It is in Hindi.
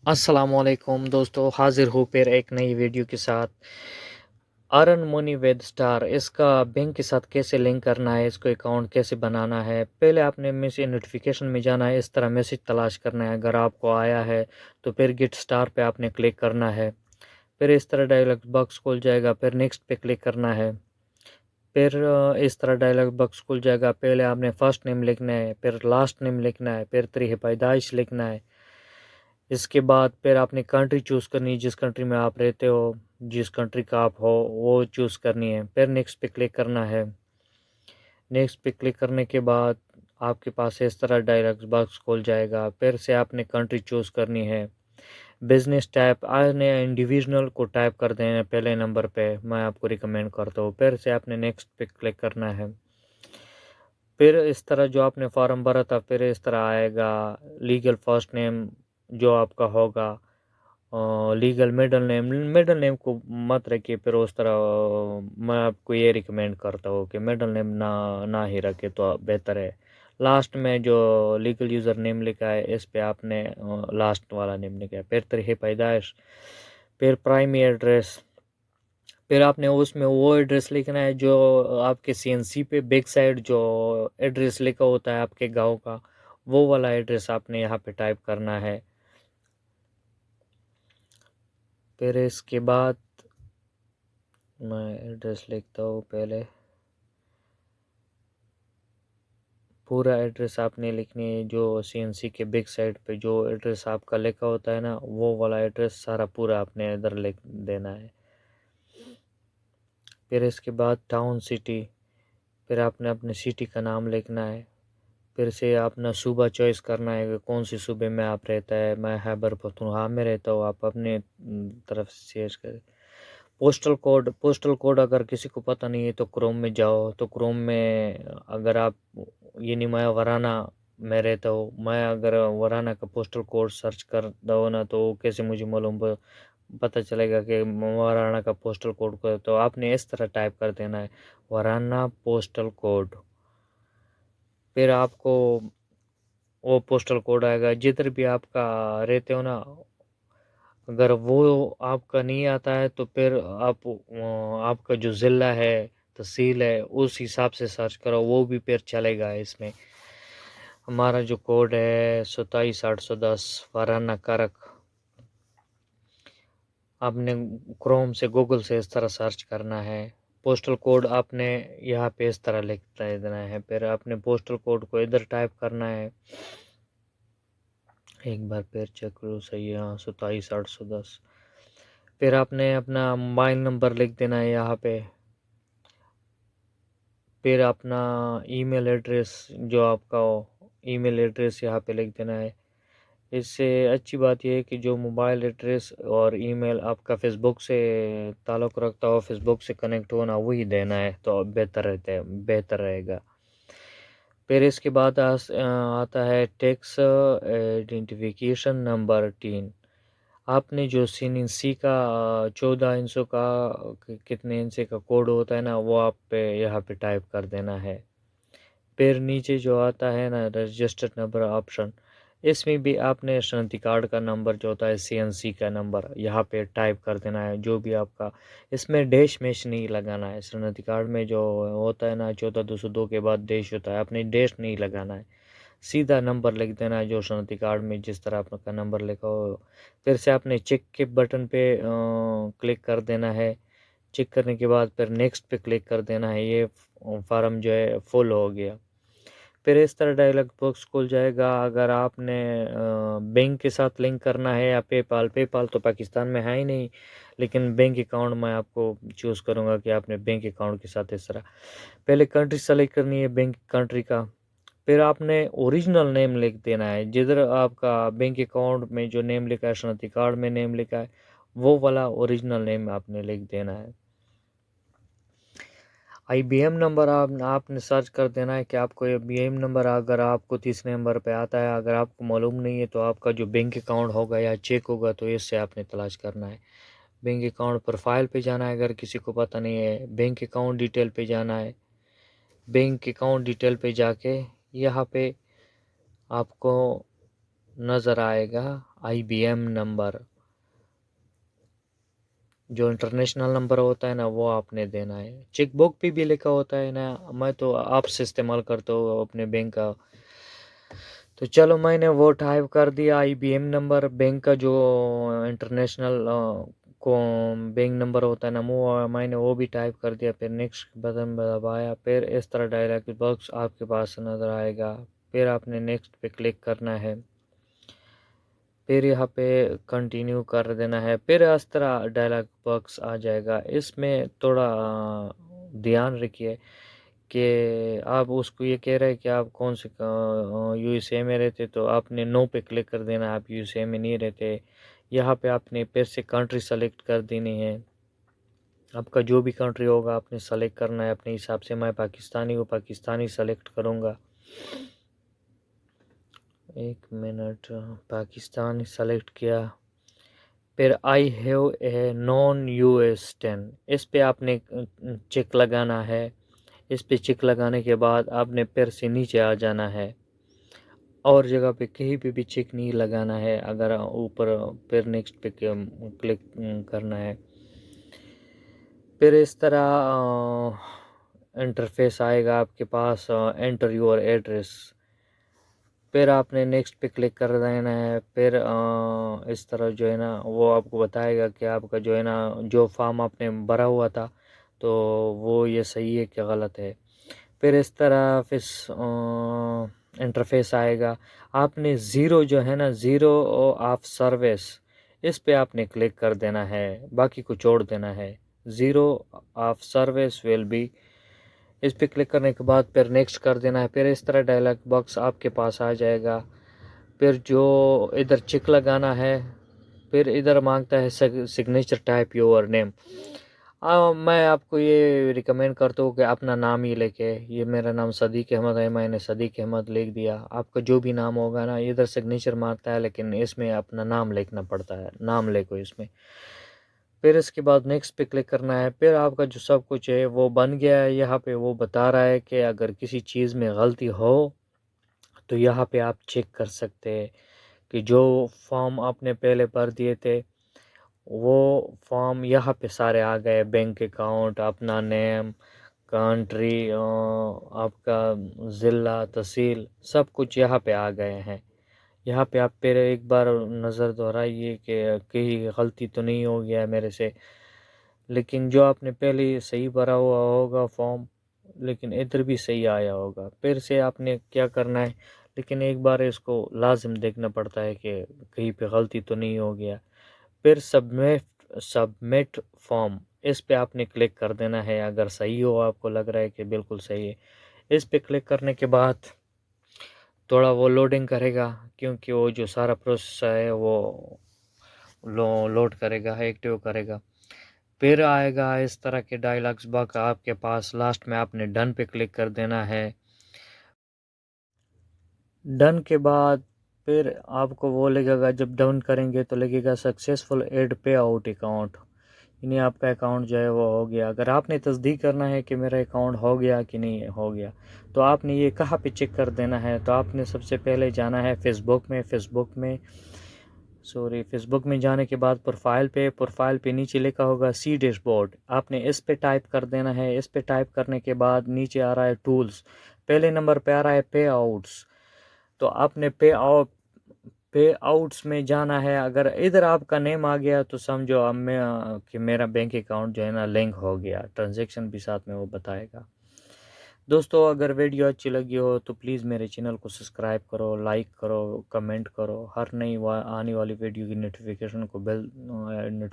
अस्सलामुअलैकुम दोस्तों, हाज़िर हूँ फिर एक नई वीडियो के साथ। अर्न मनी विद स्टार इसका बैंक के साथ कैसे लिंक करना है, इसको अकाउंट कैसे बनाना है। पहले आपने मैसेज नोटिफिकेशन में जाना है, इस तरह मैसेज तलाश करना है। अगर आपको आया है तो फिर गेट स्टार पे आपने क्लिक करना है। फिर इस तरह डायलॉग बॉक्स खुल जाएगा, फिर नेक्स्ट पे क्लिक करना है। फिर इस तरह डायलॉग बॉक्स खुल जाएगा। पहले आपने फर्स्ट नेम लिखना है, फिर लास्ट नेम लिखना है, फिर तारीख़ पैदाइश लिखना है। इसके बाद फिर आपने कंट्री चूज़ करनी है, जिस कंट्री में आप रहते हो, जिस कंट्री का आप हो वो चूज़ करनी है। फिर नेक्स्ट पे क्लिक करना है। नेक्स्ट पे क्लिक करने के बाद आपके पास इस तरह डायलॉग बॉक्स खुल जाएगा। फिर से आपने कंट्री चूज़ करनी है। बिज़नेस टाइप आपने इंडिविजुअल को टाइप कर देना पहले नंबर पे, मैं आपको रिकमेंड करता हूँ। फिर से आपने नेक्स्ट पे क्लिक करना है। फिर इस तरह जो आपने फॉर्म भरा था, फिर इस तरह आएगा। लीगल फर्स्ट नेम जो आपका होगा, लीगल मिडल नेम को मत रखिए। फिर उस तरह मैं आपको ये रिकमेंड करता हूँ कि मिडल नेम ना ही रखे तो बेहतर है। लास्ट में जो लीगल यूज़र नेम लिखा है, इस पे आपने लास्ट वाला नेम लिखा है। फिर तारीख़ पैदाइश, फिर प्राइमरी एड्रेस। फिर आपने उसमें वो एड्रेस लिखना है जो आपके सीएनसी पे बैक साइड जो एड्रेस लिखा होता है आपके गांव का, वो वाला एड्रेस आपने यहाँ पे टाइप करना है। फिर इसके बाद मैं एड्रेस लिखता हूँ। पहले पूरा एड्रेस आपने लिखनी है, जो सीएनसी के बैक साइड पे जो एड्रेस आपका लिखा होता है ना, वो वाला एड्रेस सारा पूरा आपने इधर लिख देना है। फिर इसके बाद टाउन सिटी, फिर आपने अपने सिटी का नाम लिखना है। फिर से अपना सूबा चॉइस करना है कि कौन सी सूबे में आप रहता है। मैं खैबर पख्तूनख्वा में रहता हूँ, आप अपने तरफ से चेंज करें। पोस्टल कोड अगर किसी को पता नहीं है तो क्रोम में जाओ। तो क्रोम में अगर आप यानी मैं वराना में रहता हूँ, मैं अगर वराना का पोस्टल कोड सर्च कर दो ना, तो कैसे मुझे मालूम पता चलेगा कि वराना का पोस्टल कोड को। तो आपने इस तरह टाइप कर देना है, वराना पोस्टल कोड। फिर आपको वो पोस्टल कोड आएगा जिधर भी आपका रहते हो ना। अगर वो आपका नहीं आता है तो फिर आप आपका जो ज़िला है, तहसील है, उस हिसाब से सर्च करो, वो भी फिर चलेगा। इसमें हमारा जो कोड है 27810 वाराना कारक। आपने क्रोम से गूगल से इस तरह सर्च करना है। पोस्टल कोड आपने यहाँ पे इस तरह लिख देना है। फिर आपने पोस्टल कोड को इधर टाइप करना है। एक बार फिर चेक करो सही है, हाँ 27810। फिर आपने अपना मोबाइल नंबर लिख देना है यहाँ पे। फिर अपना ईमेल एड्रेस जो आपका हो, ईमेल एड्रेस यहाँ पे लिख देना है। इससे अच्छी बात यह है कि जो मोबाइल एड्रेस और ईमेल आपका फेसबुक से ताल्लुक़ रखता हो, फेसबुक से कनेक्ट होना, वही देना है तो बेहतर रहता है, बेहतर रहेगा। फिर इसके बाद आता है टैक्स आइडेंटिफिकेशन नंबर 3। आपने जो सीएनसी का 14 इंचों का कितने इंच का कोड होता है ना, वो आप पे यहाँ पे टाइप कर देना है। फिर नीचे जो आता है ना रजिस्टर्ड नंबर ऑप्शन, इसमें भी आपने शनाख्ती कार्ड का नंबर जो होता है, सीएनसी का नंबर यहाँ पे टाइप कर देना है। जो भी आपका इसमें डैश मैश नहीं लगाना है। शनाख्ती कार्ड में जो होता है ना 14202 के बाद डैश होता है, आपने डैश नहीं लगाना है, सीधा नंबर लिख देना है जो शनाख्ती कार्ड में जिस तरह आपका नंबर लिखा हो। फिर से आपने चेक के बटन पे क्लिक कर देना है। चेक करने के बाद फिर नेक्स्ट पे क्लिक कर देना है। ये फार्म जो है फुल हो गया। फिर इस तरह डायलॉग बॉक्स खुल जाएगा। अगर आपने बैंक के साथ लिंक करना है या पेपाल तो पाकिस्तान में है ही नहीं, लेकिन बैंक अकाउंट मैं आपको चूज़ करूँगा कि आपने बैंक अकाउंट के साथ इस तरह पहले कंट्री सेलेक्ट करनी है बैंक कंट्री का। फिर आपने ओरिजिनल नेम लिख देना है, जिधर आपका बैंक अकाउंट में जो नेम लिखा है, शनाख्ती कार्ड में नेम लिखा है, वो वाला ओरिजिनल नेम आपने लिख देना है। आईबीएम नंबर आपने सर्च कर देना है कि आपको आईबीएम नंबर अगर आपको तीसरे नंबर पे आता है। अगर आपको मालूम नहीं है तो आपका जो बैंक अकाउंट होगा या चेक होगा, तो इससे आपने तलाश करना है। बैंक अकाउंट प्रोफाइल पे जाना है, अगर किसी को पता नहीं है। बैंक अकाउंट डिटेल पे जाना है। बैंक अकाउंट डिटेल पे जाके यहाँ पे आपको नज़र आएगा IBM नंबर, जो इंटरनेशनल नंबर होता है ना वो आपने देना है। चेक बुक पे भी लिखा होता है ना, मैं तो आपसे इस्तेमाल करता हूँ अपने बैंक का। तो चलो मैंने वो टाइप कर दिया IBM नंबर, बैंक का जो इंटरनेशनल को बैंक नंबर होता है ना वो मैंने वो भी टाइप कर दिया। फिर नेक्स्ट बटन दबाया, फिर इस तरह डायलॉग बॉक्स आपके पास नज़र आएगा। फिर आपने नेक्स्ट पे क्लिक करना है, फिर यहाँ पे कंटिन्यू कर देना है। फिर इस तरह डायलॉग बॉक्स आ जाएगा। इसमें थोड़ा ध्यान रखिए कि आप उसको ये कह रहे हैं कि आप कौन से USA में रहते, तो आपने नो पे क्लिक कर देना। आप USA में नहीं रहते। यहाँ पे आपने फिर से कंट्री सेलेक्ट कर देनी है। आपका जो भी कंट्री होगा आपने सेलेक्ट करना है अपने हिसाब से। मैं पाकिस्तानी हूँ, पाकिस्तानी सेलेक्ट करूँगा। एक मिनट, पाकिस्तान सेलेक्ट किया। फिर I have a non US 10, इस पे आपने चेक लगाना है। इस पे चेक लगाने के बाद आपने फिर से नीचे आ जाना है, और जगह पे कहीं पे भी चेक नहीं लगाना है। अगर ऊपर फिर नेक्स्ट पे क्लिक करना है। फिर इस तरह इंटरफेस आएगा आपके पास, एंटर योर एड्रेस। फिर आपने नेक्स्ट पे क्लिक कर देना है। फिर इस तरह जो है ना वो आपको बताएगा कि आपका जो है ना जो फॉर्म आपने भरा हुआ था तो वो ये सही है कि गलत है। फिर इस तरह फिर इंटरफेस आएगा। आपने ज़ीरो जो है ना, ज़ीरो ऑफ सर्विस, इस पे आपने क्लिक कर देना है, बाकी को छोड़ देना है। Zero of service will be, इस पे क्लिक करने के बाद फिर नेक्स्ट कर देना है। फिर इस तरह डायलॉग बॉक्स आपके पास आ जाएगा। फिर जो इधर चिक लगाना है, फिर इधर मांगता है सिग्नेचर टाइप योर नेम। मैं आपको ये रिकमेंड करता हूँ कि अपना नाम ही लेके, ये मेरा नाम सदीक अहमद है, मैंने सदीक अहमद लिख दिया। आपका जो भी नाम होगा ना, इधर सिग्नेचर मारता है लेकिन इसमें अपना नाम लिखना पड़ता है, नाम लिखो इसमें। फिर इसके बाद नेक्स्ट पे क्लिक करना है। फिर आपका जो सब कुछ है वो बन गया है। यहाँ पे वो बता रहा है कि अगर किसी चीज़ में गलती हो तो यहाँ पे आप चेक कर सकते हैं कि जो फॉर्म आपने पहले भर दिए थे वो फॉर्म यहाँ पे सारे आ गए। बैंक अकाउंट, अपना नेम, कंट्री, आपका ज़िला, तहसील, सब कुछ यहाँ पे आ गए हैं। यहाँ पे आप फिर एक बार नज़र दोहराइए कि कहीं गलती तो नहीं हो गया है मेरे से। लेकिन जो आपने पहले सही भरा हुआ होगा फॉर्म, लेकिन इधर भी सही आया होगा। फिर से आपने क्या करना है, लेकिन एक बार इसको लाजिम देखना पड़ता है कि कहीं पे गलती तो नहीं हो गया। फिर सबमिट फॉर्म, इस पे आपने क्लिक कर देना है अगर सही हो, आपको लग रहा है कि बिल्कुल सही है। इस पे क्लिक करने के बाद थोड़ा वो लोडिंग करेगा, क्योंकि वो जो सारा प्रोसेस है वो लोड करेगा, एक्टिव करेगा। फिर आएगा इस तरह के डायलॉग्स बॉक्स आपके पास। लास्ट में आपने डन पे क्लिक कर देना है। डन के बाद फिर आपको वो लगेगा, जब डन करेंगे तो लगेगा सक्सेसफुल एड पे आउट अकाउंट, यानी आपका अकाउंट जो है वो हो गया। अगर आपने तस्दीक करना है कि मेरा अकाउंट हो गया कि नहीं हो गया, तो आपने ये कहाँ पे चेक कर देना है, तो आपने सबसे पहले जाना है फेसबुक में जाने के बाद प्रोफाइल पे नीचे लिखा होगा सी डैशबोर्ड, आपने इस पे टाइप कर देना है। इस पे टाइप करने के बाद नीचे आ रहा है टूल्स, पहले नंबर पे आ रहा है पे आउट्स, तो आपने पे आउट्स में जाना है। अगर इधर आपका नेम आ गया तो समझो अब मैं कि मेरा बैंक अकाउंट जो है ना लिंक हो गया, ट्रांजैक्शन भी साथ में वो बताएगा। दोस्तों अगर वीडियो अच्छी लगी हो तो प्लीज़ मेरे चैनल को सब्सक्राइब करो, लाइक करो, कमेंट करो। हर नई आने वाली वीडियो की नोटिफिकेशन को बेल नोटिफिकेशन